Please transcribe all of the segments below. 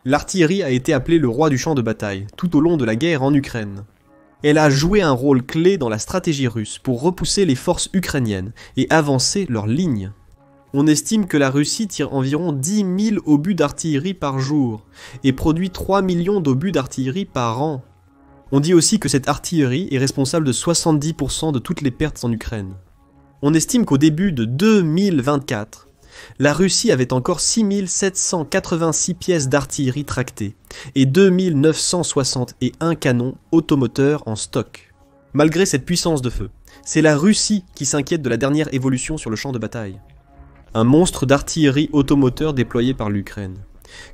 L'artillerie a été appelée le roi du champ de bataille, tout au long de la guerre en Ukraine. Elle a joué un rôle clé dans la stratégie russe pour repousser les forces ukrainiennes et avancer leurs lignes. On estime que la Russie tire environ 10 000 obus d'artillerie par jour et produit 3 millions d'obus d'artillerie par an. On dit aussi que cette artillerie est responsable de 70% de toutes les pertes en Ukraine. On estime qu'au début de 2024, la Russie avait encore 6 786 pièces d'artillerie tractées et 2 961 canons automoteurs en stock. Malgré cette puissance de feu, c'est la Russie qui s'inquiète de la dernière évolution sur le champ de bataille. Un monstre d'artillerie automoteur déployé par l'Ukraine,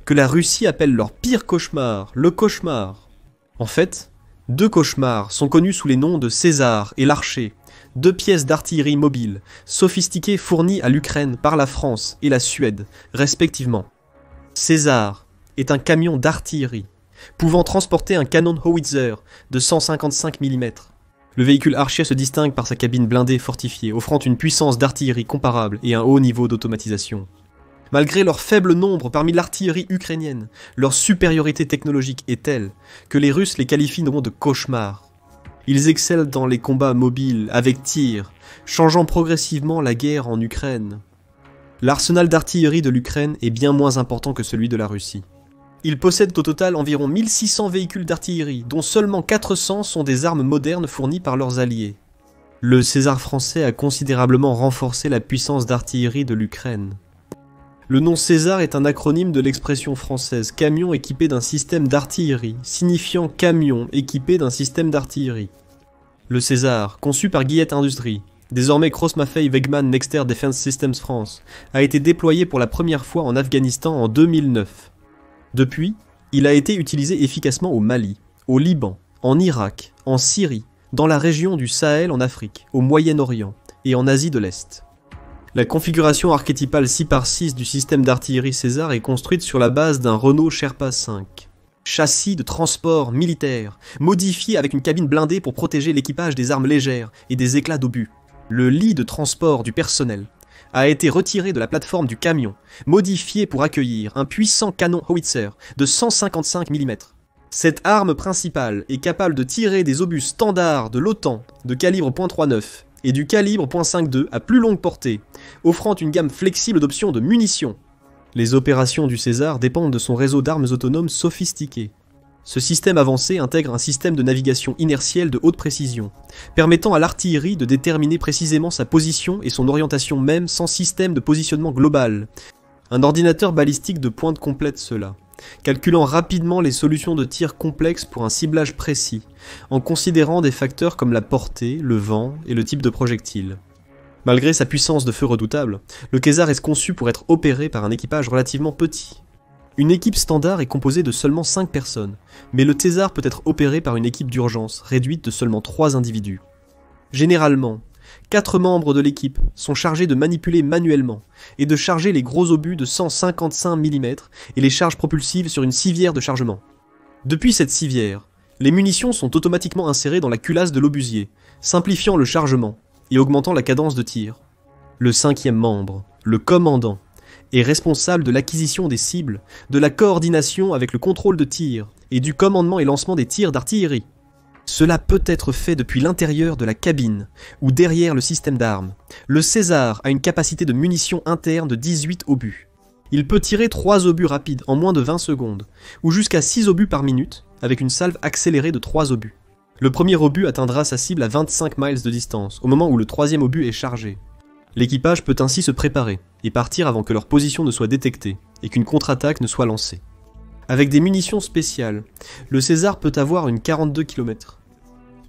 que la Russie appelle leur pire cauchemar, le cauchemar. En fait, 2 cauchemars sont connus sous les noms de César et l'Archer, 2 pièces d'artillerie mobile, sophistiquées fournies à l'Ukraine par la France et la Suède, respectivement. César est un camion d'artillerie, pouvant transporter un canon howitzer de 155 mm. Le véhicule Archer se distingue par sa cabine blindée fortifiée, offrant une puissance d'artillerie comparable et un haut niveau d'automatisation. Malgré leur faible nombre parmi l'artillerie ukrainienne, leur supériorité technologique est telle que les Russes les qualifieront de cauchemars. Ils excellent dans les combats mobiles, avec tir, changeant progressivement la guerre en Ukraine. L'arsenal d'artillerie de l'Ukraine est bien moins important que celui de la Russie. Ils possèdent au total environ 1600 véhicules d'artillerie, dont seulement 400 sont des armes modernes fournies par leurs alliés. Le César français a considérablement renforcé la puissance d'artillerie de l'Ukraine. Le nom César est un acronyme de l'expression française camion équipé d'un système d'artillerie, signifiant camion équipé d'un système d'artillerie. Le César, conçu par Guillette Industries, désormais Cross-Maffei Wegmann Nexter Defense Systems France, a été déployé pour la première fois en Afghanistan en 2009. Depuis, il a été utilisé efficacement au Mali, au Liban, en Irak, en Syrie, dans la région du Sahel en Afrique, au Moyen-Orient et en Asie de l'Est. La configuration archétypale 6x6 du système d'artillerie César est construite sur la base d'un Renault Sherpa 5. Châssis de transport militaire, modifié avec une cabine blindée pour protéger l'équipage des armes légères et des éclats d'obus. Le lit de transport du personnel a été retiré de la plateforme du camion, modifié pour accueillir un puissant canon howitzer de 155 mm. Cette arme principale est capable de tirer des obus standards de l'OTAN de calibre .39 et du calibre .52 à plus longue portée, offrant une gamme flexible d'options de munitions. Les opérations du César dépendent de son réseau d'armes autonomes sophistiqué. Ce système avancé intègre un système de navigation inertielle de haute précision, permettant à l'artillerie de déterminer précisément sa position et son orientation même sans système de positionnement global. Un ordinateur balistique de pointe complète cela, calculant rapidement les solutions de tir complexes pour un ciblage précis, en considérant des facteurs comme la portée, le vent et le type de projectile. Malgré sa puissance de feu redoutable, le César est conçu pour être opéré par un équipage relativement petit. Une équipe standard est composée de seulement 5 personnes, mais le César peut être opéré par une équipe d'urgence réduite de seulement 3 individus. Généralement, 4 membres de l'équipe sont chargés de manipuler manuellement et de charger les gros obus de 155 mm et les charges propulsives sur une civière de chargement. Depuis cette civière, les munitions sont automatiquement insérées dans la culasse de l'obusier, simplifiant le chargement et augmentant la cadence de tir. Le 5e membre, le commandant, est responsable de l'acquisition des cibles, de la coordination avec le contrôle de tir et du commandement et lancement des tirs d'artillerie. Cela peut être fait depuis l'intérieur de la cabine ou derrière le système d'armes. Le César a une capacité de munitions interne de 18 obus. Il peut tirer 3 obus rapides en moins de 20 secondes, ou jusqu'à 6 obus par minute, avec une salve accélérée de 3 obus. Le premier obus atteindra sa cible à 25 miles de distance, au moment où le 3e obus est chargé. L'équipage peut ainsi se préparer et partir avant que leur position ne soit détectée et qu'une contre-attaque ne soit lancée. Avec des munitions spéciales, le César peut avoir une 42 km.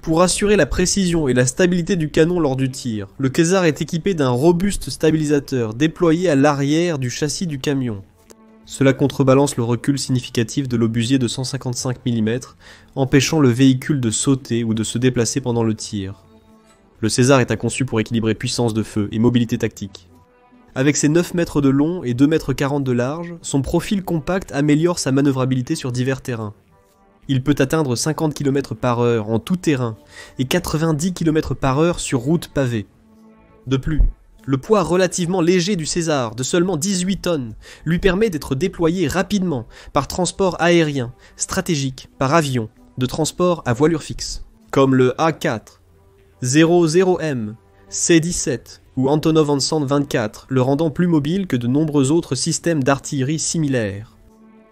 Pour assurer la précision et la stabilité du canon lors du tir, le César est équipé d'un robuste stabilisateur déployé à l'arrière du châssis du camion. Cela contrebalance le recul significatif de l'obusier de 155 mm, empêchant le véhicule de sauter ou de se déplacer pendant le tir. Le César est conçu pour équilibrer puissance de feu et mobilité tactique. Avec ses 9 mètres de long et 2,40 m de large, son profil compact améliore sa manœuvrabilité sur divers terrains. Il peut atteindre 50 km/h en tout terrain et 90 km/h sur route pavée. De plus, Le poids relativement léger du César, de seulement 18 tonnes, lui permet d'être déployé rapidement par transport aérien, stratégique, par avion, de transport à voilure fixe, comme le A4, 00M, C-17 ou Antonov Ansant 24, le rendant plus mobile que de nombreux autres systèmes d'artillerie similaires.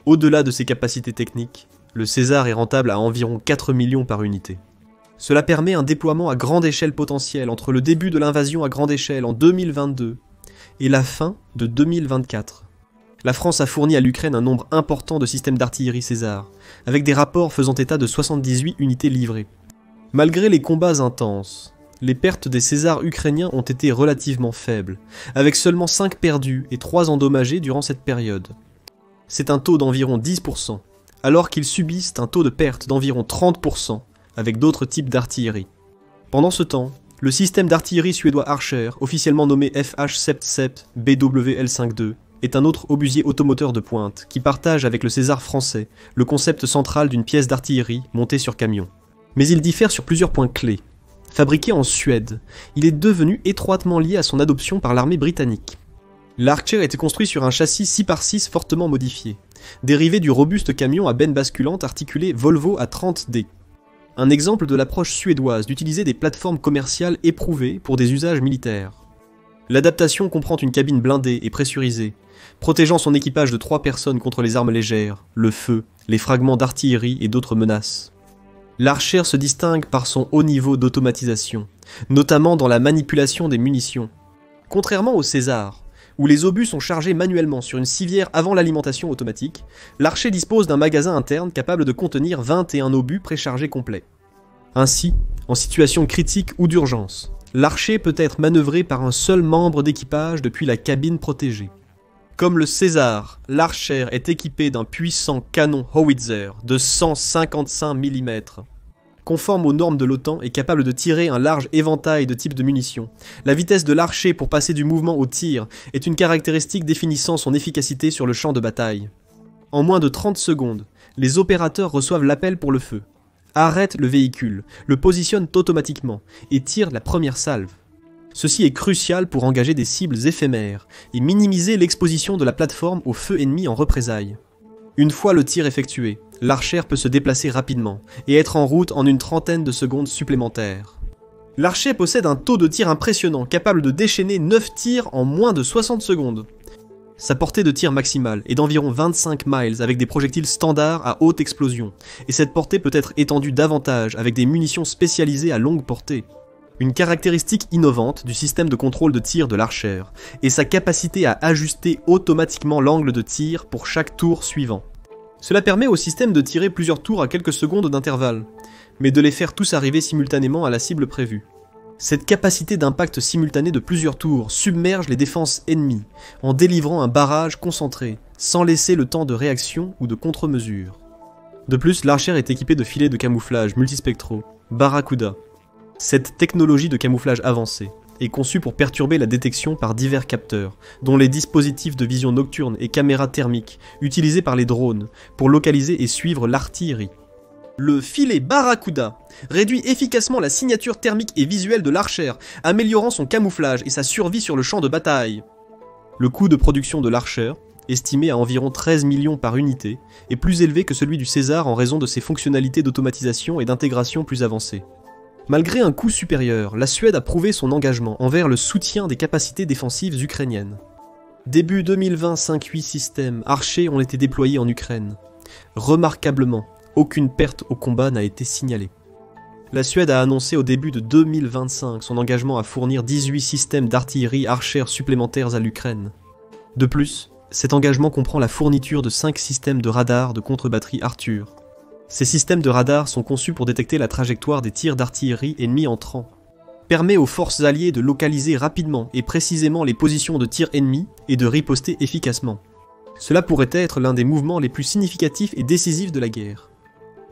Au-delà de ses capacités techniques, le César est rentable à environ 4 millions par unité. Cela permet un déploiement à grande échelle potentielle entre le début de l'invasion à grande échelle en 2022 et la fin de 2024. La France a fourni à l'Ukraine un nombre important de systèmes d'artillerie César, avec des rapports faisant état de 78 unités livrées. Malgré les combats intenses, les pertes des Césars ukrainiens ont été relativement faibles, avec seulement 5 perdus et 3 endommagés durant cette période. C'est un taux d'environ 10%, alors qu'ils subissent un taux de perte d'environ 30% avec d'autres types d'artillerie. Pendant ce temps, le système d'artillerie suédois Archer, officiellement nommé FH-77 BWL-52, est un autre obusier automoteur de pointe qui partage avec le César français le concept central d'une pièce d'artillerie montée sur camion. Mais il diffère sur plusieurs points clés. Fabriqué en Suède, il est devenu étroitement lié à son adoption par l'armée britannique. L'Archer était construit sur un châssis 6x6 fortement modifié, dérivé du robuste camion à benne basculante articulé Volvo A30D. Un exemple de l'approche suédoise d'utiliser des plateformes commerciales éprouvées pour des usages militaires. L'adaptation comprend une cabine blindée et pressurisée, protégeant son équipage de 3 personnes contre les armes légères, le feu, les fragments d'artillerie et d'autres menaces. L'Archer se distingue par son haut niveau d'automatisation, notamment dans la manipulation des munitions. Contrairement au César, où les obus sont chargés manuellement sur une civière avant l'alimentation automatique, l'Archer dispose d'un magasin interne capable de contenir 21 obus préchargés complets. Ainsi, en situation critique ou d'urgence, l'Archer peut être manœuvré par un seul membre d'équipage depuis la cabine protégée. Comme le César, l'Archer est équipé d'un puissant canon Howitzer de 155 mm. Conforme aux normes de l'OTAN et capable de tirer un large éventail de types de munitions. La vitesse de l'archer pour passer du mouvement au tir est une caractéristique définissant son efficacité sur le champ de bataille. En moins de 30 secondes, les opérateurs reçoivent l'appel pour le feu, arrêtent le véhicule, le positionnent automatiquement et tirent la première salve. Ceci est crucial pour engager des cibles éphémères et minimiser l'exposition de la plateforme au feu ennemi en représailles. Une fois le tir effectué, l'Archer peut se déplacer rapidement et être en route en une trentaine de secondes supplémentaires. L'Archer possède un taux de tir impressionnant, capable de déchaîner 9 tirs en moins de 60 secondes. Sa portée de tir maximale est d'environ 25 miles avec des projectiles standards à haute explosion, et cette portée peut être étendue davantage avec des munitions spécialisées à longue portée. Une caractéristique innovante du système de contrôle de tir de l'Archer est sa capacité à ajuster automatiquement l'angle de tir pour chaque tour suivant. Cela permet au système de tirer plusieurs tours à quelques secondes d'intervalle, mais de les faire tous arriver simultanément à la cible prévue. Cette capacité d'impact simultané de plusieurs tours submerge les défenses ennemies, en délivrant un barrage concentré, sans laisser le temps de réaction ou de contre-mesure. De plus, l'Archer est équipé de filets de camouflage multispectraux, Barracuda. Cette technologie de camouflage avancée est conçue pour perturber la détection par divers capteurs, dont les dispositifs de vision nocturne et caméras thermiques utilisés par les drones pour localiser et suivre l'artillerie. Le filet Barracuda réduit efficacement la signature thermique et visuelle de l'Archer, améliorant son camouflage et sa survie sur le champ de bataille. Le coût de production de l'Archer, estimé à environ 13 millions par unité, est plus élevé que celui du César en raison de ses fonctionnalités d'automatisation et d'intégration plus avancées. Malgré un coût supérieur, la Suède a prouvé son engagement envers le soutien des capacités défensives ukrainiennes. Début 2020, 5-8 systèmes Archer ont été déployés en Ukraine. Remarquablement, aucune perte au combat n'a été signalée. La Suède a annoncé au début de 2025 son engagement à fournir 18 systèmes d'artillerie Archer supplémentaires à l'Ukraine. De plus, cet engagement comprend la fourniture de 5 systèmes de radars de contre-batterie Arthur. Ces systèmes de radars sont conçus pour détecter la trajectoire des tirs d'artillerie ennemis entrants. Permet aux forces alliées de localiser rapidement et précisément les positions de tir ennemis et de riposter efficacement. Cela pourrait être l'un des mouvements les plus significatifs et décisifs de la guerre.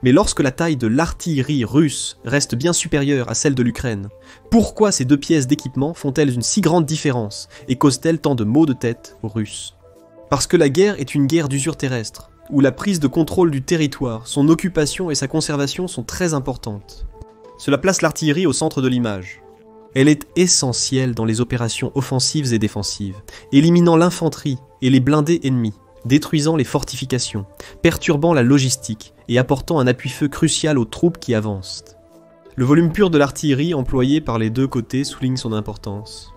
Mais lorsque la taille de l'artillerie russe reste bien supérieure à celle de l'Ukraine, pourquoi ces deux pièces d'équipement font-elles une si grande différence et causent-elles tant de maux de tête aux Russes? Parce que la guerre est une guerre d'usure terrestre, où la prise de contrôle du territoire, son occupation et sa conservation sont très importantes. Cela place l'artillerie au centre de l'image. Elle est essentielle dans les opérations offensives et défensives, éliminant l'infanterie et les blindés ennemis, détruisant les fortifications, perturbant la logistique et apportant un appui-feu crucial aux troupes qui avancent. Le volume pur de l'artillerie employé par les deux côtés souligne son importance.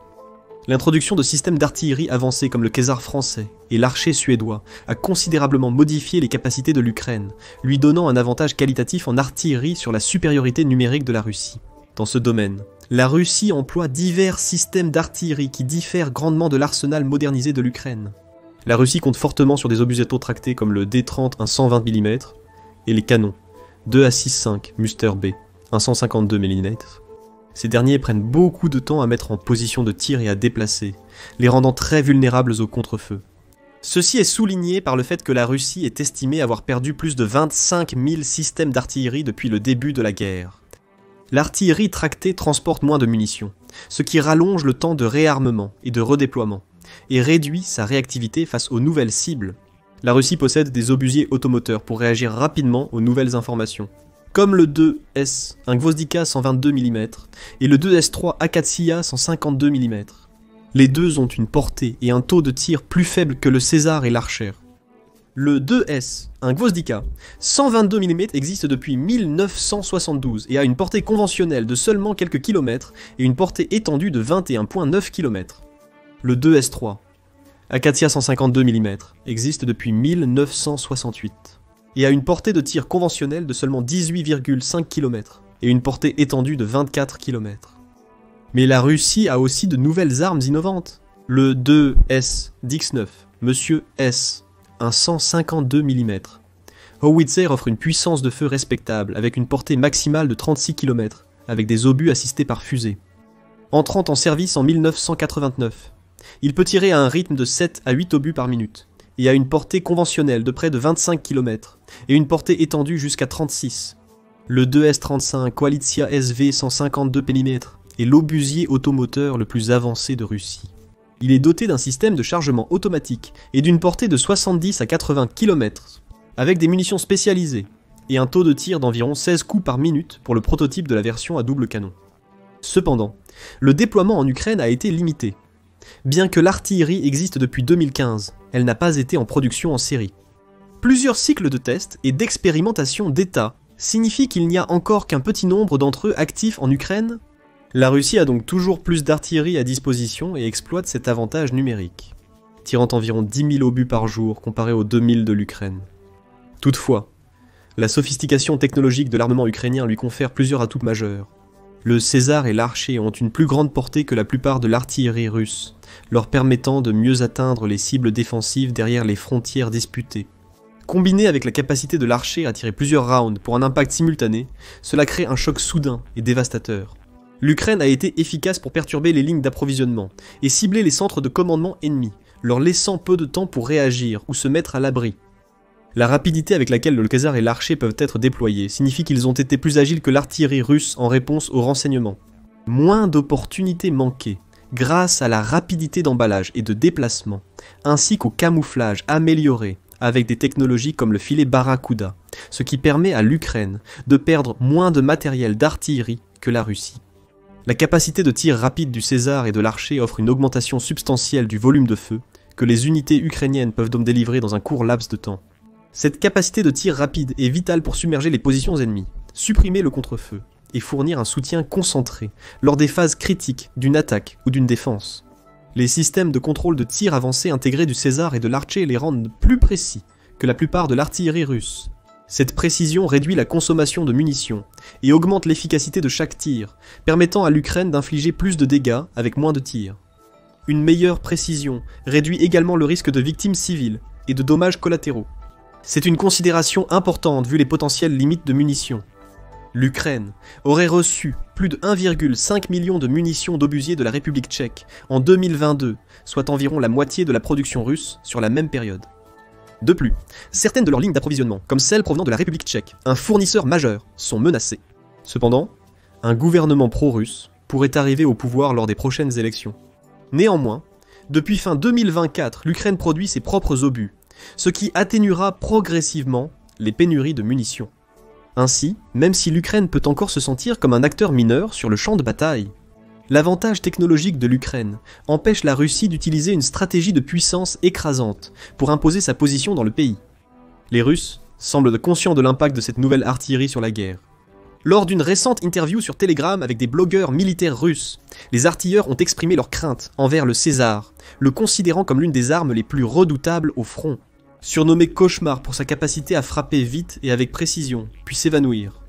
L'introduction de systèmes d'artillerie avancés comme le Caesar français et l'archer suédois a considérablement modifié les capacités de l'Ukraine, lui donnant un avantage qualitatif en artillerie sur la supériorité numérique de la Russie. Dans ce domaine, la Russie emploie divers systèmes d'artillerie qui diffèrent grandement de l'arsenal modernisé de l'Ukraine. La Russie compte fortement sur des obuses auto-tractés comme le D30 un 120 mm et les canons 2 à 6,5 Muster B un 152 mm. Ces derniers prennent beaucoup de temps à mettre en position de tir et à déplacer, les rendant très vulnérables au contre-feu. Ceci est souligné par le fait que la Russie est estimée avoir perdu plus de 25 000 systèmes d'artillerie depuis le début de la guerre. L'artillerie tractée transporte moins de munitions, ce qui rallonge le temps de réarmement et de redéploiement, et réduit sa réactivité face aux nouvelles cibles. La Russie possède des obusiers automoteurs pour réagir rapidement aux nouvelles informations, comme le 2S, un Gvozdika 122 mm, et le 2S3 Akatsiya 152 mm. Les deux ont une portée et un taux de tir plus faible que le Caesar et l'Archer. Le 2S, un Gvozdika 122 mm existe depuis 1972 et a une portée conventionnelle de seulement quelques kilomètres et une portée étendue de 21,9 km. Le 2S3, Akatsiya 152 mm, existe depuis 1968. Et a une portée de tir conventionnelle de seulement 18,5 km et une portée étendue de 24 km. Mais la Russie a aussi de nouvelles armes innovantes. Le 2S Dix-9, Monsieur S, un 152 mm. Howitzer offre une puissance de feu respectable avec une portée maximale de 36 km, avec des obus assistés par fusée. Entrant en service en 1989, il peut tirer à un rythme de 7 à 8 obus par minute. Et a une portée conventionnelle de près de 25 km, et une portée étendue jusqu'à 36. Le 2S-35 Koalitia SV 152 mm est l'obusier automoteur le plus avancé de Russie. Il est doté d'un système de chargement automatique et d'une portée de 70 à 80 km, avec des munitions spécialisées, et un taux de tir d'environ 16 coups par minute pour le prototype de la version à double canon. Cependant, le déploiement en Ukraine a été limité. Bien que l'artillerie existe depuis 2015, elle n'a pas été en production en série. Plusieurs cycles de tests et d'expérimentation d'État signifient qu'il n'y a encore qu'un petit nombre d'entre eux actifs en Ukraine. La Russie a donc toujours plus d'artillerie à disposition et exploite cet avantage numérique, tirant environ 10 000 obus par jour comparé aux 2000 de l'Ukraine. Toutefois, la sophistication technologique de l'armement ukrainien lui confère plusieurs atouts majeurs. Le Caesar et l'Archer ont une plus grande portée que la plupart de l'artillerie russe, leur permettant de mieux atteindre les cibles défensives derrière les frontières disputées. Combiné avec la capacité de l'Archer à tirer plusieurs rounds pour un impact simultané, cela crée un choc soudain et dévastateur. L'Ukraine a été efficace pour perturber les lignes d'approvisionnement et cibler les centres de commandement ennemis, leur laissant peu de temps pour réagir ou se mettre à l'abri. La rapidité avec laquelle le Caesar et l'Archer peuvent être déployés signifie qu'ils ont été plus agiles que l'artillerie russe en réponse aux renseignements. Moins d'opportunités manquées, grâce à la rapidité d'emballage et de déplacement, ainsi qu'au camouflage amélioré avec des technologies comme le filet Barracuda, ce qui permet à l'Ukraine de perdre moins de matériel d'artillerie que la Russie. La capacité de tir rapide du Caesar et de l'Archer offre une augmentation substantielle du volume de feu que les unités ukrainiennes peuvent donc délivrer dans un court laps de temps. Cette capacité de tir rapide est vitale pour submerger les positions ennemies, supprimer le contre-feu et fournir un soutien concentré lors des phases critiques d'une attaque ou d'une défense. Les systèmes de contrôle de tir avancés intégrés du Caesar et de l'Archer les rendent plus précis que la plupart de l'artillerie russe. Cette précision réduit la consommation de munitions et augmente l'efficacité de chaque tir, permettant à l'Ukraine d'infliger plus de dégâts avec moins de tirs. Une meilleure précision réduit également le risque de victimes civiles et de dommages collatéraux. C'est une considération importante vu les potentielles limites de munitions. L'Ukraine aurait reçu plus de 1,5 million de munitions d'obusiers de la République tchèque en 2022, soit environ la moitié de la production russe sur la même période. De plus, certaines de leurs lignes d'approvisionnement, comme celles provenant de la République tchèque, un fournisseur majeur, sont menacées. Cependant, un gouvernement pro-russe pourrait arriver au pouvoir lors des prochaines élections. Néanmoins, depuis fin 2024, l'Ukraine produit ses propres obus, ce qui atténuera progressivement les pénuries de munitions. Ainsi, même si l'Ukraine peut encore se sentir comme un acteur mineur sur le champ de bataille, L'avantage technologique de l'Ukraine empêche la Russie d'utiliser une stratégie de puissance écrasante pour imposer sa position dans le pays. Les Russes semblent conscients de l'impact de cette nouvelle artillerie sur la guerre. Lors d'une récente interview sur Telegram avec des blogueurs militaires russes, les artilleurs ont exprimé leurs craintes envers le César, le considérant comme l'une des armes les plus redoutables au front. Surnommé Cauchemar pour sa capacité à frapper vite et avec précision, puis s'évanouir.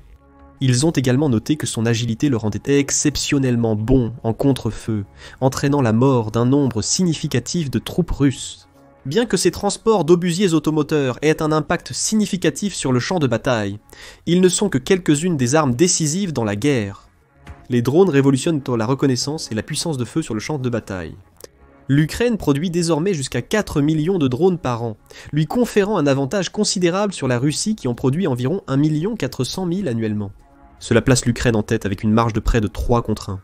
Ils ont également noté que son agilité le rendait exceptionnellement bon en contre-feu, entraînant la mort d'un nombre significatif de troupes russes. Bien que ces transports d'obusiers automoteurs aient un impact significatif sur le champ de bataille, ils ne sont que quelques-unes des armes décisives dans la guerre. Les drones révolutionnent la reconnaissance et la puissance de feu sur le champ de bataille. L'Ukraine produit désormais jusqu'à 4 millions de drones par an, lui conférant un avantage considérable sur la Russie qui en produit environ 1 400 000 annuellement. Cela place l'Ukraine en tête avec une marge de près de 3 contre 1.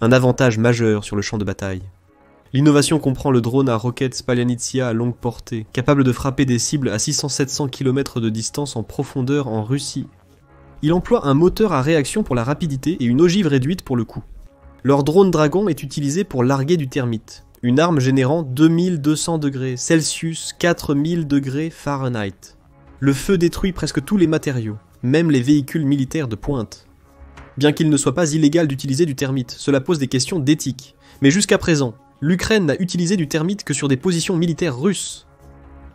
Un avantage majeur sur le champ de bataille. L'innovation comprend le drone à roquette Spalyanitsia à longue portée, capable de frapper des cibles à 600-700 km de distance en profondeur en Russie. Il emploie un moteur à réaction pour la rapidité et une ogive réduite pour le coup. Leur drone Dragon est utilisé pour larguer du thermite, une arme générant 2200 degrés Celsius, 4000 degrés Fahrenheit. Le feu détruit presque tous les matériaux, même les véhicules militaires de pointe. Bien qu'il ne soit pas illégal d'utiliser du thermite, cela pose des questions d'éthique. Mais jusqu'à présent, l'Ukraine n'a utilisé du thermite que sur des positions militaires russes.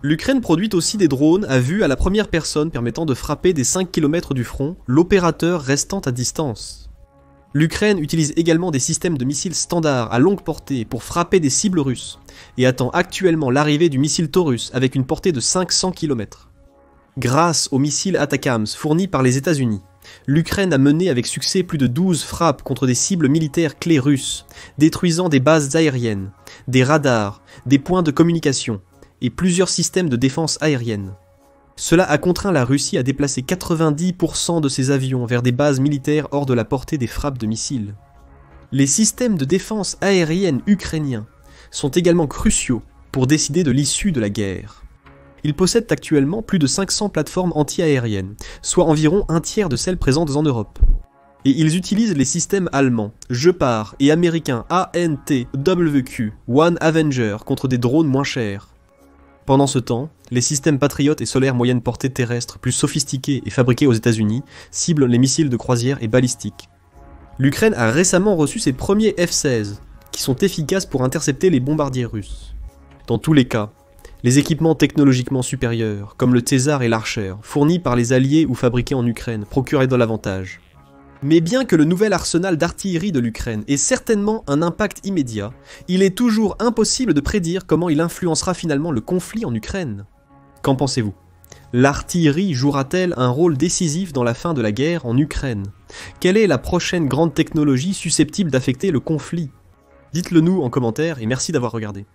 L'Ukraine produit aussi des drones à vue à la première personne permettant de frapper des 5 km du front, l'opérateur restant à distance. L'Ukraine utilise également des systèmes de missiles standards à longue portée pour frapper des cibles russes, et attend actuellement l'arrivée du missile Taurus avec une portée de 500 km. Grâce aux missiles Atacams fournis par les États-Unis, l'Ukraine a mené avec succès plus de 12 frappes contre des cibles militaires clés russes, détruisant des bases aériennes, des radars, des points de communication et plusieurs systèmes de défense aérienne. Cela a contraint la Russie à déplacer 90% de ses avions vers des bases militaires hors de la portée des frappes de missiles. Les systèmes de défense aérienne ukrainiens sont également cruciaux pour décider de l'issue de la guerre. Ils possèdent actuellement plus de 500 plateformes anti-aériennes, soit environ un tiers de celles présentes en Europe. Et ils utilisent les systèmes allemands, Gepard et américains ANTWQ, One Avenger contre des drones moins chers. Pendant ce temps, les systèmes Patriot et solaires moyenne portée terrestre plus sophistiqués et fabriqués aux États-Unis ciblent les missiles de croisière et balistiques. L'Ukraine a récemment reçu ses premiers F-16, qui sont efficaces pour intercepter les bombardiers russes. Dans tous les cas, les équipements technologiquement supérieurs, comme le Tsar et l'Archer, fournis par les Alliés ou fabriqués en Ukraine, procuraient de l'avantage. Mais bien que le nouvel arsenal d'artillerie de l'Ukraine ait certainement un impact immédiat, il est toujours impossible de prédire comment il influencera finalement le conflit en Ukraine. Qu'en pensez-vous ? L'artillerie jouera-t-elle un rôle décisif dans la fin de la guerre en Ukraine ? Quelle est la prochaine grande technologie susceptible d'affecter le conflit ? Dites-le nous en commentaire et merci d'avoir regardé.